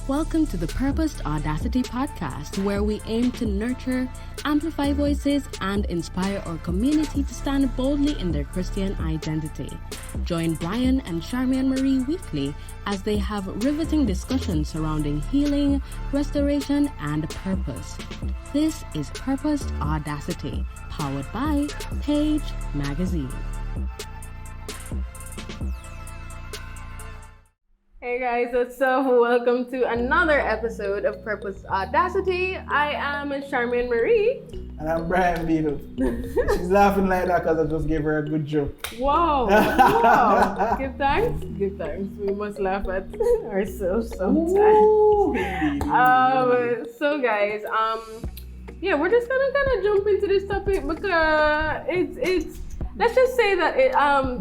Welcome to the Purposed Audacity podcast, where we aim to nurture, amplify voices, and inspire our community to stand boldly in their Christian identity. Join Brian and Charmian Marie weekly as they have riveting discussions surrounding healing, restoration, and purpose. This is Purposed Audacity, powered by PAJE magazine. Hey guys, what's up? Welcome to another episode of Purpose Audacity. I am Charmian Marie. And I'm Brian Beadle. She's laughing like that because I just gave her a good joke. Wow, wow. Give thanks. Give thanks. We must laugh at ourselves sometimes. So guys, yeah, we're just gonna kind of jump into this topic because it's let's just say that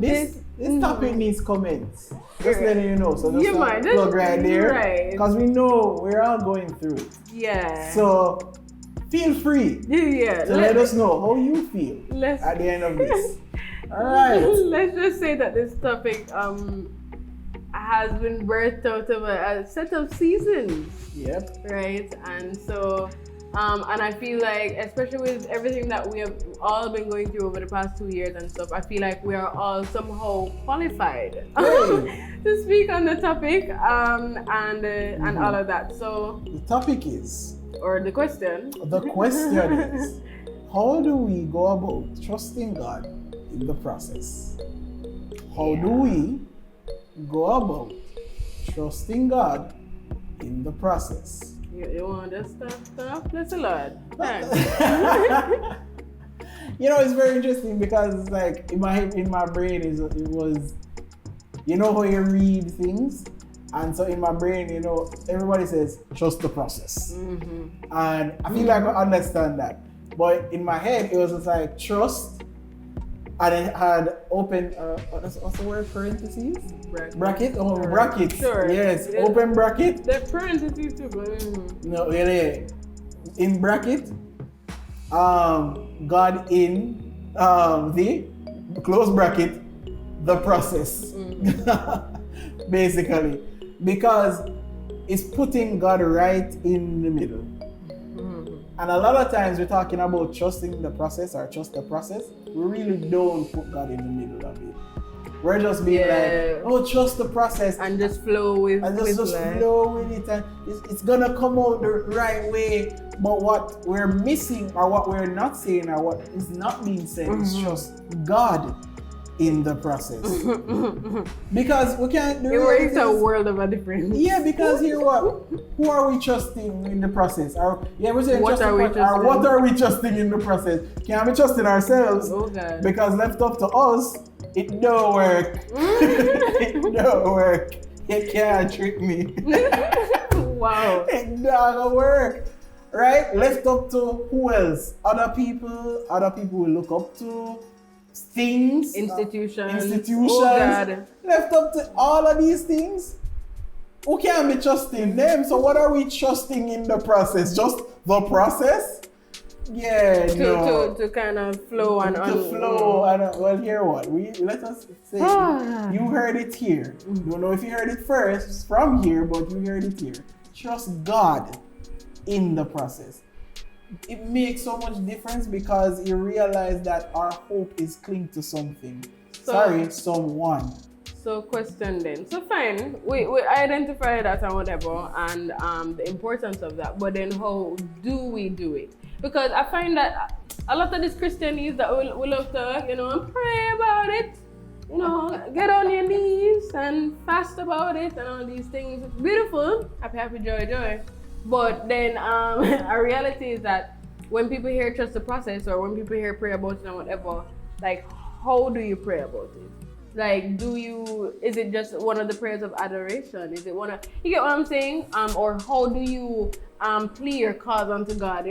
this topic needs comments. Just letting you know. So just plug right there. Right. Because we know we're all going through it. Yeah. So feel free to let us know how you feel at the end of this. All right. Let's just say that this topic has been birthed out of a set of seasons. Yep. Right. And so and I feel like, especially with everything that we have all been going through over the past 2 years and stuff, I feel like we are all somehow qualified to speak on the topic and all of that. So the topic is, or the question. The question is, how do we go about trusting God in the process? How do we go about trusting God in the process? You want to stop? Bless the Lord. Thanks. You know, it's very interesting because it's like in my brain it was, you know how you read things, and so in my brain, you know, everybody says trust the process, and I feel like I understand that, but in my head it was just like trust, and it had open what's the word, parentheses? Bracket? Oh, sure. Bracket. Sure. Yes, open bracket. The parentheses too, but no, yeah. In bracket, God in the close bracket, the process. Basically, because it's putting God right in the middle. And a lot of times we're talking about trusting the process or trust the process. We really don't put God in the middle of it. We're just being like, oh, trust the process. And just flow with it. And just flow with it. And it's gonna come out the right way. But what we're missing, or what we're not saying, or what is not being said is trust God in the process. Because we can't do it. It's a world of a difference. Yeah, because here what? Who are we trusting in the process? We're saying what are we trusting in the process? Can't be trusting ourselves. Oh God. Because left up to us, it don't work. It don't work. You can't trick me. Wow. It don't work. Right? Left up to who else? Other people we look up to. Things, institutions. Oh God. Left up to all of these things, who can't be trusting them? So what are we trusting in the process? Just the process? Yeah, to kind of flow and to flow. Well, hear what? Let us say you heard it here. Don't know if you heard it first from here, but you heard it here. Trust God in the process. It makes so much difference because you realize that our hope is cling to something. Someone. So question then. So fine, we identify that and whatever, and the importance of that. But then how do we do it? Because I find that a lot of these Christianese that we love to, and pray about it, get on your knees and fast about it and all these things. It's beautiful. Happy, joy. But then a reality is that when people hear trust the process, or when people hear pray about it and whatever, like, how do you pray about it? Like, is it just one of the prayers of adoration? Is it you get what I'm saying? Or how do you plead your cause unto God?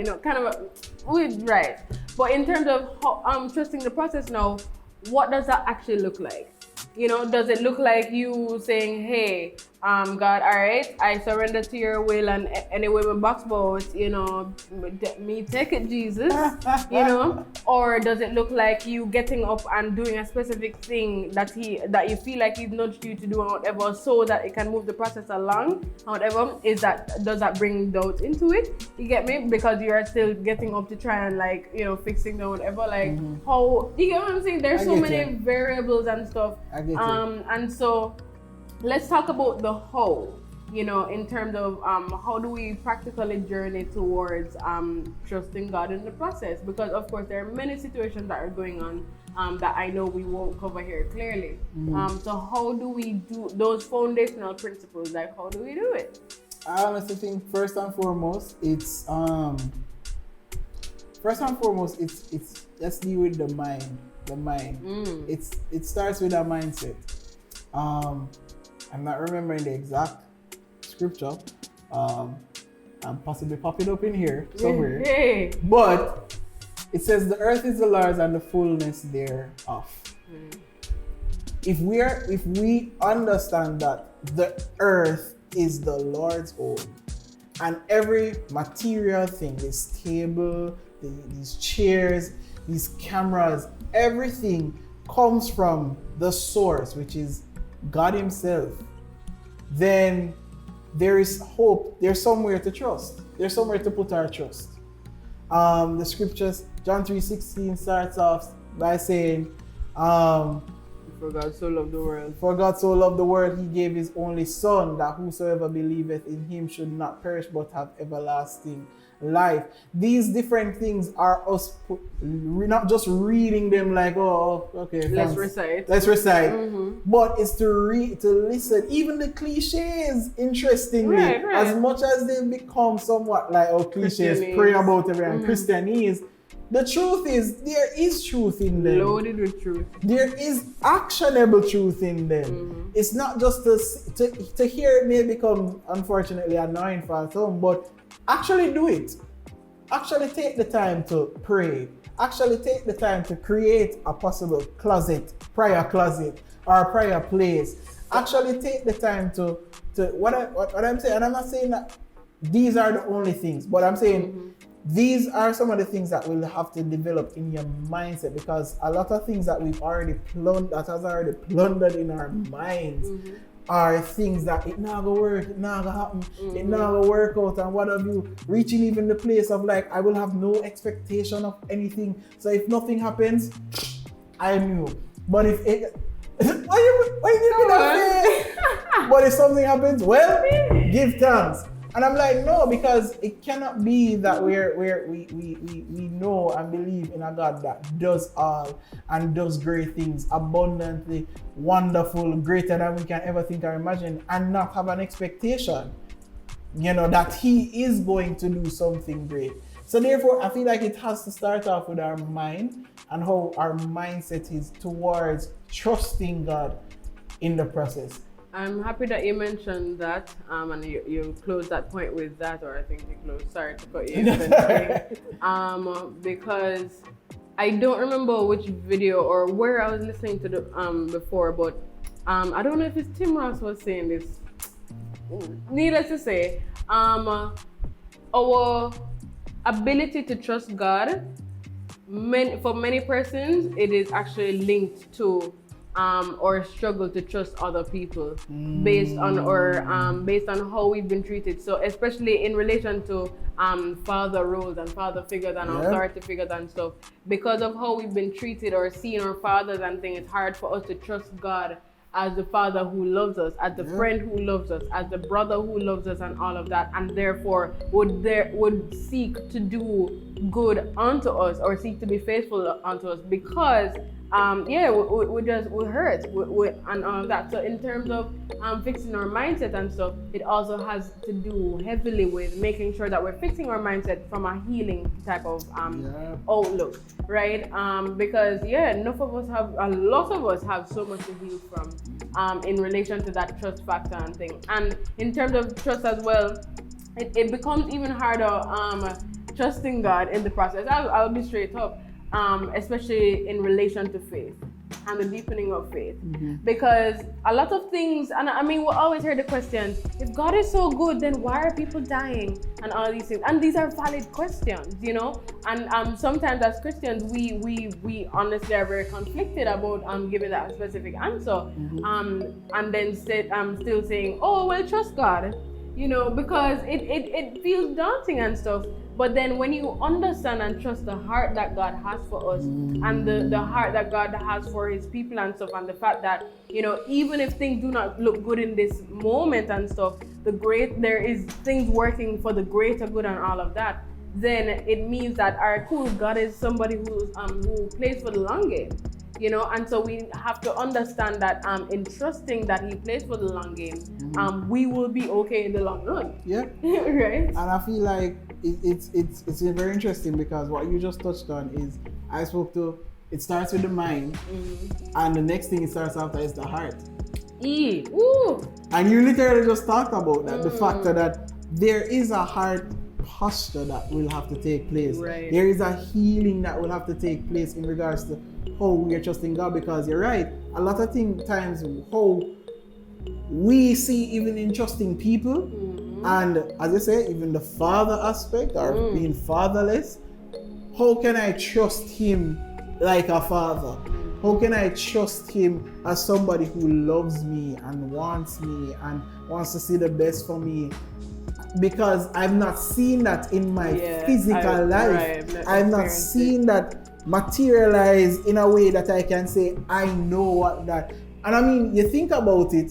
Right. But in terms of how, trusting the process now, what does that actually look like? Does it look like you saying, hey, God, all right, I surrender to your will, and anyway, my box boat, me take it, Jesus, or does it look like you getting up and doing a specific thing that you feel like he's nudged you to do, or whatever, so that it can move the process along, whatever, does that bring doubt into it? You get me? Because you are still getting up to try and fixing the whatever, how, you get what I'm saying? There's so many variables and stuff. I get it. And so let's talk about the how, in terms of how do we practically journey towards trusting God in the process? Because of course there are many situations that are going on that I know we won't cover here clearly. So how do we do those foundational principles? Like, how do we do it? I honestly think first and foremost it's let's deal with the mind. It starts with a mindset. I'm not remembering the exact scripture. I'm possibly popping up in here somewhere. Hey. But it says the earth is the Lord's and the fullness thereof. If we understand that the earth is the Lord's own, and every material thing, this table, these chairs, these cameras, everything comes from the source, which is God himself, then there is hope. There's somewhere to trust. There's somewhere to put our trust. The scriptures, John 3:16 starts off by saying, for God so loved the world. For God so loved the world, he gave his only son, that whosoever believeth in him should not perish but have everlasting life. These different things are us, we're not just reading them like, oh, okay, let's recite. But it's to listen. Even the cliches, interestingly, right. as much as they become somewhat like, cliches, pray about everything, Christianese. The truth is, there is truth in them. Loaded with truth. There is actionable truth in them. It's not just to hear it may become, unfortunately, annoying for some, but actually do it. Actually take the time to pray. Actually take the time to create a possible prayer closet, or a prayer place. Actually take the time to what I'm saying, and I'm not saying that these are the only things, but I'm saying these are some of the things that we'll have to develop in your mindset, because a lot of things that has already plundered in our minds are things that it not gonna work, it not gonna happen, it not gonna work out, and what have you, reaching even the place of like, I will have no expectation of anything, so if nothing happens, I knew. But if it why you give me that? But if something happens, well, give thanks. And I'm like, no, because it cannot be that we know and believe in a God that does all and does great things, abundantly, wonderful, greater than we can ever think or imagine, and not have an expectation, that he is going to do something great. So therefore, I feel like it has to start off with our mind and how our mindset is towards trusting God in the process. I'm happy that you mentioned that, and you closed that point with that, or I think you closed. Sorry to cut you. Because I don't remember which video or where I was listening to the before, but I don't know if it's Tim Ross was saying this. Needless to say, our ability to trust God, for many persons, it is actually linked to or struggle to trust other people based on how we've been treated. So especially in relation to father roles and father figures and authority figures and stuff, because of how we've been treated or seen our fathers and things, it's hard for us to trust God as the father who loves us, as the friend who loves us, as the brother who loves us, and all of that, and therefore would seek to do good unto us or seek to be faithful unto us, because we hurt and all of that. So in terms of fixing our mindset and stuff, it also has to do heavily with making sure that we're fixing our mindset from a healing type of outlook, right? Because a lot of us have so much to heal from in relation to that trust factor and thing. And in terms of trust as well, it becomes even harder trusting God in the process. I'll be straight up. Especially in relation to faith, and the deepening of faith. Because a lot of things, and I mean, we always hear the questions, if God is so good, then why are people dying and all these things? And these are valid questions, you know? And sometimes as Christians, we honestly are very conflicted about giving that specific answer. And then still saying, oh, well, trust God, you know, because it feels daunting and stuff. But then when you understand and trust the heart that God has for us and the heart that God has for his people and stuff, and the fact that, you know, even if things do not look good in this moment and stuff, there is things working for the greater good and all of that, then it means that, all right, cool, God is somebody who plays for the long game. You know, and so we have to understand that in trusting that he plays for the long game, we will be okay in the long run. Yeah. Right? And I feel like it's very interesting, because what you just touched on is, it starts with the mind, and the next thing it starts after is the heart. Ooh. And you literally just talked about that, the fact that there is a heart posture that will have to take place. Right. There is a healing that will have to take place in regards to how we are trusting God, because you're right, a lot of times how we see even in trusting people, and as I say, even the father aspect, or being fatherless, how can I trust him like a father? How can I trust him as somebody who loves me and wants to see the best for me? Because I've not seen that in my physical life. Right, I've not seen that materialize in a way that I can say, I know what that. And I mean, you think about it,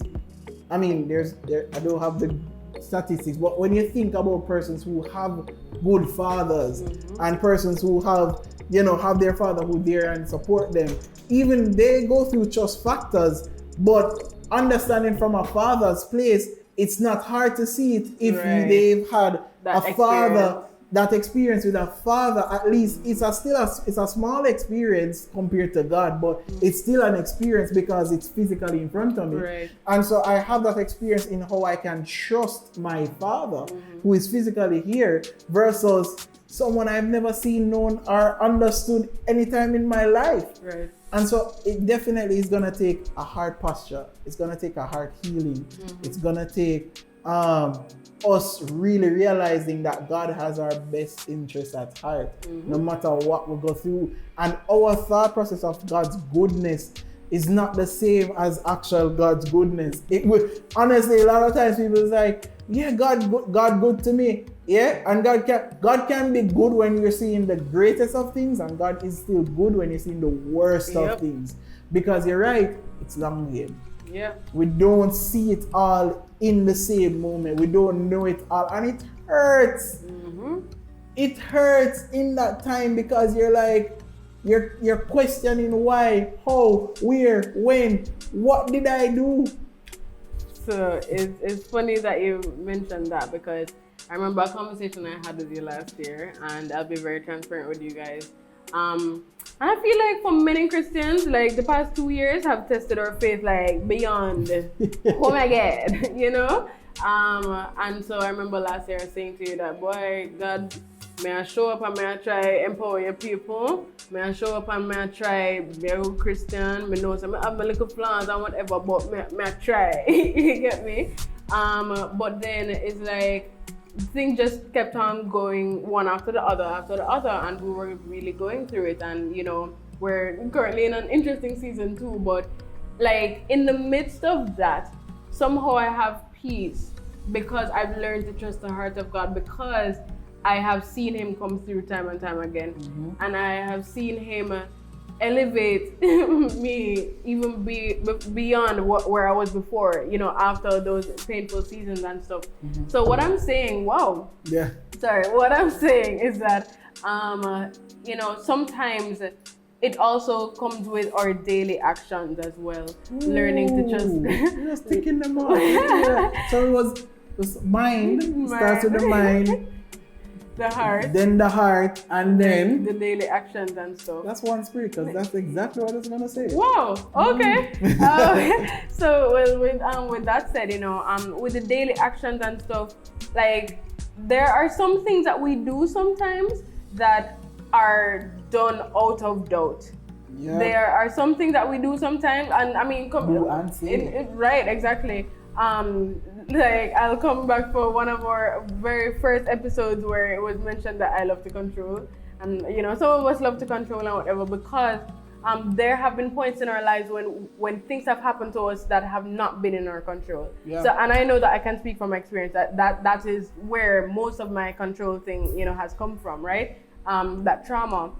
I mean, I don't have the statistics, but when you think about persons who have good fathers and persons who have their father who there and support them, even they go through trust factors, but understanding from a father's place, it's not hard to see it if they've had that experience with a father. At least it's a small experience compared to God, but it's still an experience because it's physically in front of me. Right. And so I have that experience in how I can trust my father who is physically here versus someone I've never seen, known, or understood anytime in my life. Right. And so it definitely is going to take a heart posture. It's going to take a heart healing. It's going to take us really realizing that God has our best interests at heart, no matter what we go through. And our thought process of God's goodness is not the same as actual God's goodness. It would, honestly, a lot of times people is like, yeah, God good to me. Yeah, and God can be good when you're seeing the greatest of things, and God is still good when you're seeing the worst of things. Because you're right, it's long game. Yeah. We don't see it all in the same moment. We don't know it all, and it hurts. It hurts in that time because you're like, you're questioning why, how, where, when, what did I do? So it's funny that you mentioned that, because I remember a conversation I had with you last year, and I'll be very transparent with you guys. And I feel like for many Christians, like the past 2 years have tested our faith like beyond, oh my God, you know? And so I remember last year saying to you that, boy, God, may I show up and may I try empower your people? May I show up and may I try be a good Christian? Me know some I have my little flaws and whatever, but may I try? You get me? But then it's like things just kept on going one after the other, and we were really going through it. And you know, we're currently in an interesting season too. But like in the midst of that, somehow I have peace because I've learned to trust the heart of God, because I have seen him come through time and time again. And I have seen him elevate me even beyond where I was before, you know, after those painful seasons and stuff. So what I'm saying, what I'm saying is that, you know, sometimes it also comes with our daily actions as well. Learning to trust. You're just taking them off. So it was mind, starts with the mind. The heart. Then the heart, and then the daily actions and stuff. That's one spirit, because that's exactly what I was gonna say. Wow. Okay. So with that said, you know, with the daily actions and stuff, like there are some things that we do sometimes that are done out of doubt. Yeah. There are some things that we do sometimes, and I mean, Do and say. right, exactly. Like I'll come back for one of our very first episodes where it was mentioned that I love to control, and you know, some of us love to control and whatever because there have been points in our lives when things have happened to us that have not been in our control. Yeah. So, and I know that I can speak from experience that is where most of my control thing, you know, has come from, right? That trauma.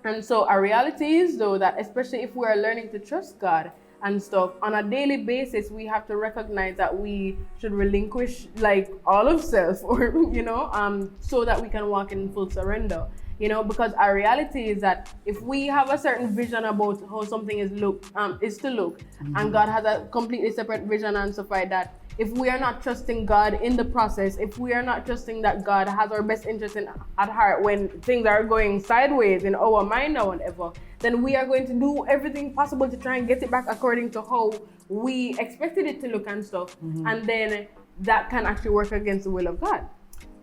And so our reality is though that especially if we are learning to trust God and stuff on a daily basis, we have to recognize that we should relinquish like all of self or you know, so that we can walk in full surrender. You know, because our reality is that if we have a certain vision about how something is to look, and God has a completely separate vision and stuff like that, if we are not trusting God in the process, if we are not trusting that God has our best interest at heart when things are going sideways in our mind or whatever, then we are going to do everything possible to try and get it back according to how we expected it to look and stuff. And then that can actually work against the will of God.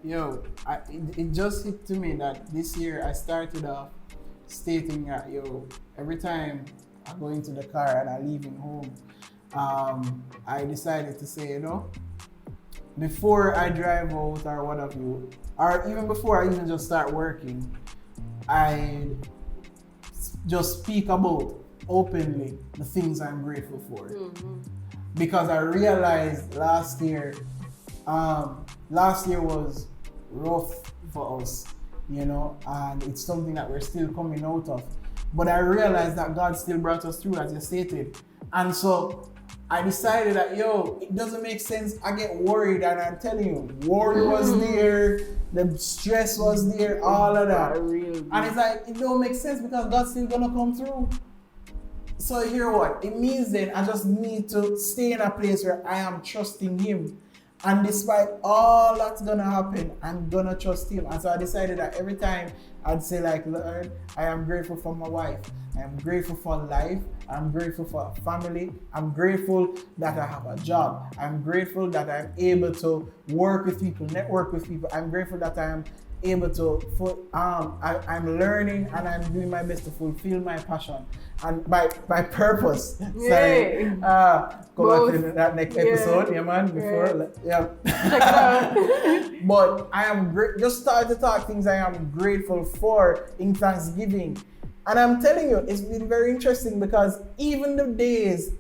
Yo, it just hit to me that this year I started off stating that, every time I go into the car and I'm leaving home, I decided to say, before I drive out or what have you, or even before I even just start working, I just speak about openly the things I'm grateful for. Because I realized last year was rough for us, and it's something that we're still coming out of. But I realized that God still brought us through, as you stated. And so I decided that, it doesn't make sense. I get worried, and I'm telling you, worry was there, the stress was there, all of that. And it's like, it don't make sense because God's still gonna come through. So hear what? It means then I just need to stay in a place where I am trusting Him. And despite all that's gonna happen, I'm gonna trust Him. And so I decided that every time I'd say like, Lord, I am grateful for my wife. I am grateful for life. I'm grateful for a family. I'm grateful that I have a job. I'm grateful that I'm able to work with people, network with people. I'm grateful that I am able to, I'm learning and I'm doing my best to fulfill my passion and my purpose. Sorry. Go back to that next episode, before, But I am just started to talk things I am grateful for in Thanksgiving. And I'm telling you, it's been very interesting because even the days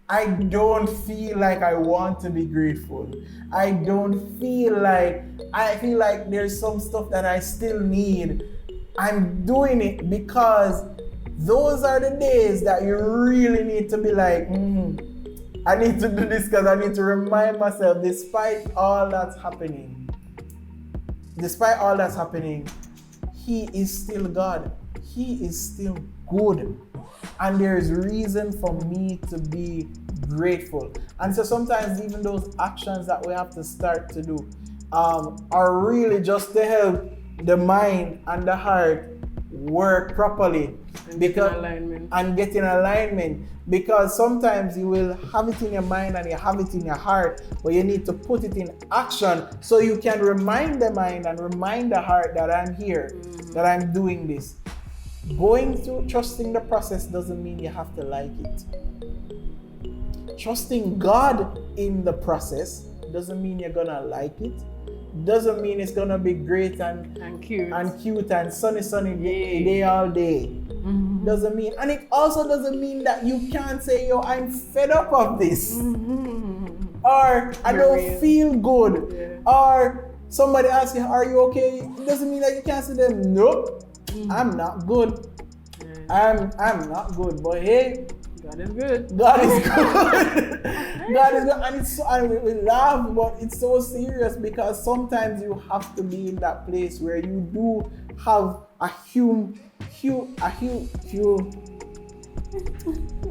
I don't feel like I want to be grateful. I feel like there's some stuff that I still need. I'm doing it because those are the days that you really need to be like, I need to do this because I need to remind myself, despite all that's happening, He is still God. He is still good. And there's reason for me to be grateful. And so sometimes even those actions that we have to start to do are really just to help the mind and the heart work properly and get in alignment. Because sometimes you will have it in your mind and you have it in your heart, but you need to put it in action so you can remind the mind and remind the heart that I'm here, that I'm doing this. Going through trusting the process doesn't mean you have to like it. Trusting God in the process doesn't mean you're gonna like it. Doesn't mean it's gonna be great and cute and sunny day all day. Doesn't mean, and it also doesn't mean that you can't say, I'm fed up of this, or I don't feel good, or somebody asks you, are you okay? It doesn't mean that you can't say to them, nope. I'm not good. I'm not good, but hey, God is good. God is good. God is good, and it's so, and we laugh, but it's so serious because sometimes you have to be in that place where you do have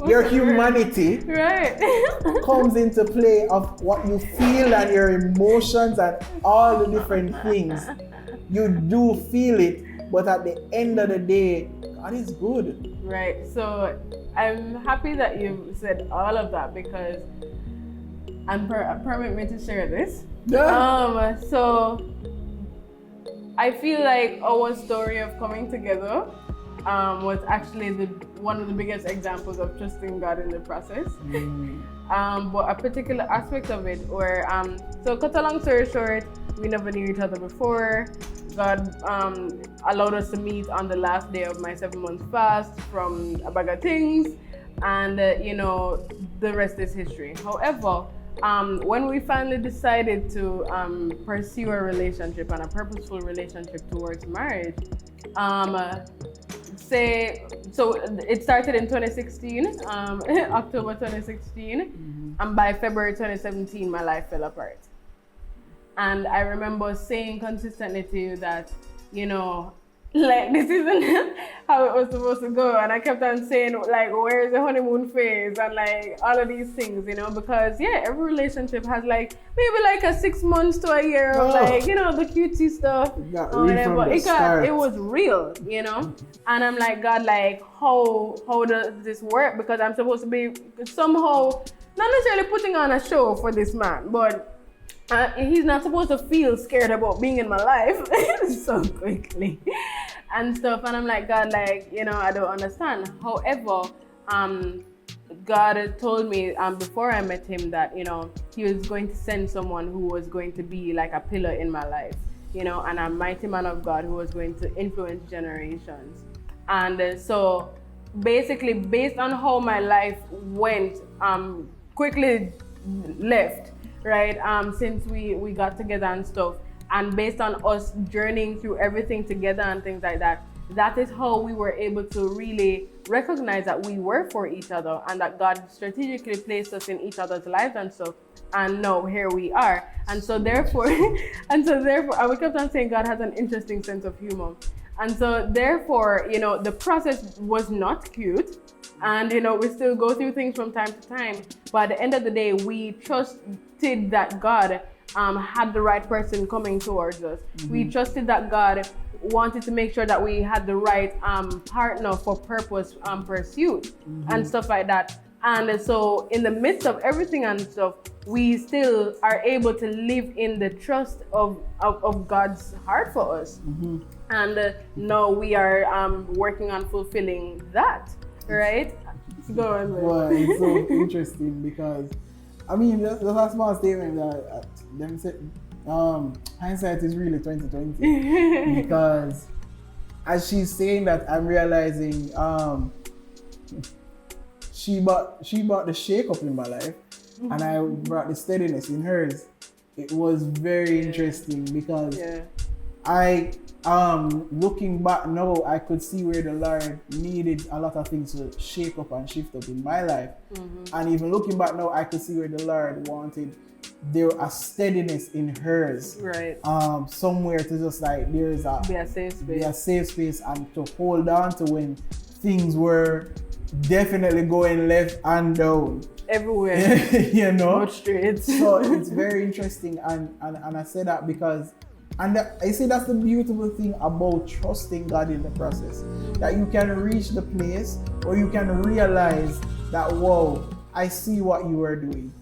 your humanity comes into play of what you feel and your emotions and all the different things. You do feel it. But at the end of the day, God is good. Right. So I'm happy that you said all of that because, and permit me to share this. Yeah. So I feel like our story of coming together was actually one of the biggest examples of trusting God in the process. But a particular aspect of it where, so cut a long story short, we never knew each other before. God allowed us to meet on the last day of my 7-month fast from a bag of things, and the rest is history. However, when we finally decided to pursue a relationship and a purposeful relationship towards marriage, so it started in 2016, October 2016, and by February 2017, my life fell apart. And I remember saying consistently to you that, like, this isn't how it was supposed to go. And I kept on saying, like, where's the honeymoon phase? And like all of these things, because every relationship has like maybe like a 6 months to a year of like, the cutesy stuff. Or whatever. It was real, And I'm like, God, like, how does this work? Because I'm supposed to be somehow, not necessarily putting on a show for this man, but he's not supposed to feel scared about being in my life so quickly and stuff. And I'm like, God, like, I don't understand. However, God told me before I met him that, he was going to send someone who was going to be like a pillar in my life, and a mighty man of God who was going to influence generations. And so basically, based on how my life went, quickly left, right, since we got together and stuff, and based on us journeying through everything together and things like that, that is how we were able to really recognize that we were for each other and that God strategically placed us in each other's lives and stuff. And now here we are. And so therefore, and we kept on saying God has an interesting sense of humor. And so therefore, the process was not cute. And, we still go through things from time to time. But at the end of the day, we trusted that God had the right person coming towards us. We trusted that God wanted to make sure that we had the right partner for purpose pursuit and stuff like that. And so in the midst of everything and stuff, we still are able to live in the trust of God's heart for us. And now we are working on fulfilling that. Right? Go on. Well, it's so interesting because, I mean, there's a small statement that them said, hindsight is really 2020 because as she's saying that, I'm realizing she brought the shake up in my life, and I brought the steadiness in hers. It was very interesting because looking back now, I could see where the Lord needed a lot of things to shake up and shift up in my life. And even looking back now, I could see where the Lord wanted there a steadiness in hers. Right. Somewhere to just like be a safe space and to hold on to when things were definitely going left and down. Everywhere. Not straight. So it's very interesting and I say that because I say that's the beautiful thing about trusting God in the process. That you can reach the place or you can realize that, whoa, I see what you are doing.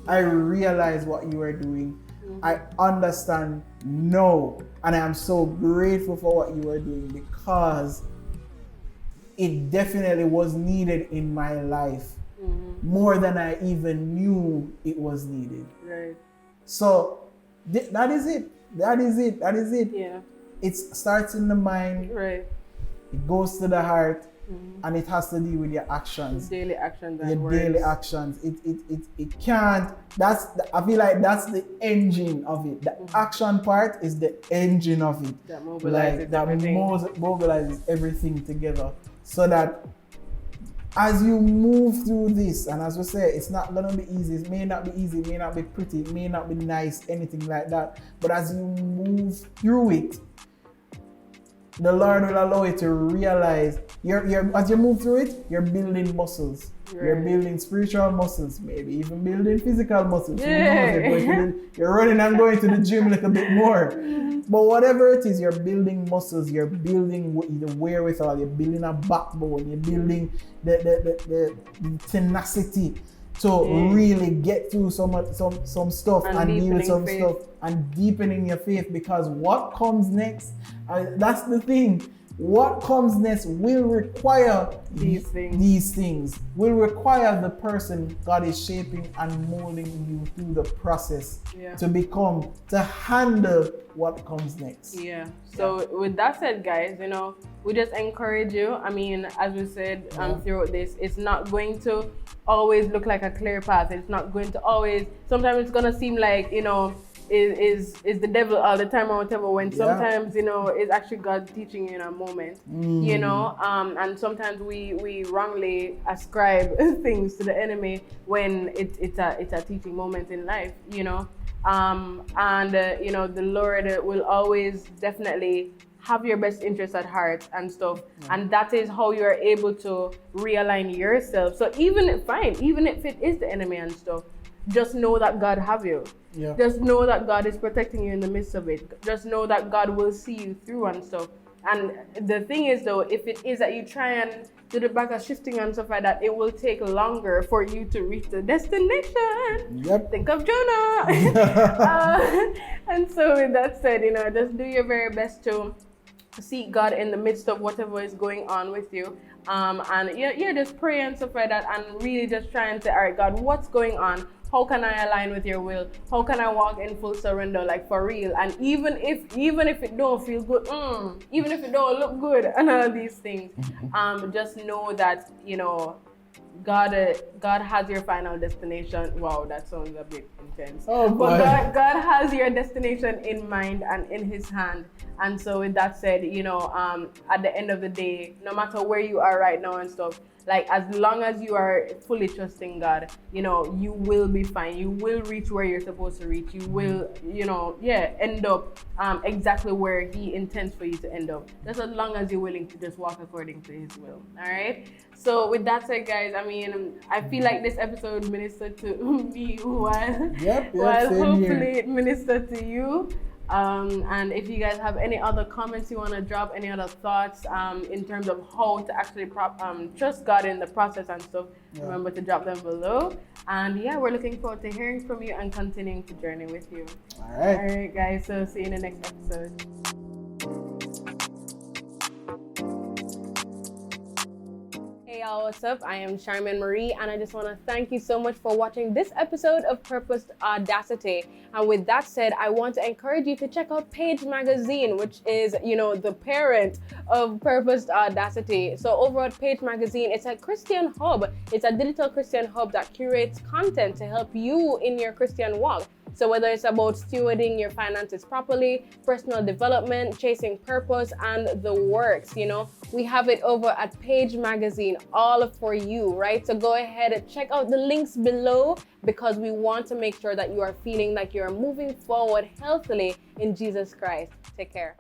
I realize what you are doing. I understand now. And I am so grateful for what you are doing because it definitely was needed in my life. More than I even knew it was needed. Right. So that is it. That is it. Yeah. It starts in the mind. Right. It goes to the heart, and it has to do with your actions. Daily actions. Daily actions. It can't. I feel like that's the engine of it. The action part is the engine of it. That mobilizes everything together, so that as you move through this, and as we say, it's not gonna be easy. It may not be easy, it may not be pretty, it may not be nice, anything like that. But as you move through it, the Lord will allow you to realize as you move through it, you're building muscles. Right. You're building spiritual muscles, maybe even building physical muscles. Yeah. You're running and going to the gym a little bit more. But whatever it is, you're building muscles, you're building the wherewithal, you're building a backbone, you're building the tenacity to really get through some stuff and deal with some stuff and deepening your faith, because what comes next, that's the thing. what comes next will require These things. will require the person God is shaping and molding you through the process to handle what comes next. Yeah. So with that said, guys, we just encourage you. I mean, as we said throughout this, it's not going to always look like a clear path. It's not going to always. Sometimes it's gonna seem like is the devil all the time or whatever, when sometimes it's actually God teaching you in a moment. And sometimes we wrongly ascribe things to the enemy when it's a teaching moment in life. The Lord will always definitely have your best interests at heart and stuff, and that is how you're able to realign yourself. So even if it is the enemy and stuff, just know that God have you. Yeah. Just know that God is protecting you in the midst of it. Just know that God will see you through and stuff. And the thing is, though, if it is that you try and do the back of shifting and stuff like that, it will take longer for you to reach the destination. Yep. Think of Jonah. And so with that said, just do your very best to seek God in the midst of whatever is going on with you. Just pray and stuff like that, and really just try and say, all right, God, what's going on? How can I align with your will? How can I walk in full surrender, like for real? And even if it don't feel good, even if it don't look good, and all these things, just know that God has your final destination. Wow, that sounds a bit intense. Oh, boy. But God has your destination in mind and in His hand. And so with that said, at the end of the day, no matter where you are right now and stuff, like as long as you are fully trusting God, you will be fine. You will reach where you're supposed to reach. You will, end up exactly where He intends for you to end up. Just as long as you're willing to just walk according to His will. All right. So with that said, guys, I mean, I feel like this episode ministered to me while hopefully it ministered to you. And if you guys have any other comments you want to drop, any other thoughts in terms of how to actually trust God in the process and stuff, remember to drop them below. And we're looking forward to hearing from you and continuing to journey with you. All right, guys. So see you in the next episode. Hey y'all, what's up? I am Charmaine Marie, and I just want to thank you so much for watching this episode of Purposed Audacity. And with that said, I want to encourage you to check out PAJE magazine, which is, the parent of Purposed Audacity. So over at PAJE magazine, it's a Christian hub. It's a digital Christian hub that curates content to help you in your Christian walk. So whether it's about stewarding your finances properly, personal development, chasing purpose, and the works, we have it over at PAJE magazine, all for you, right? So go ahead and check out the links below, because we want to make sure that you are feeling like you're moving forward healthily in Jesus Christ. Take care.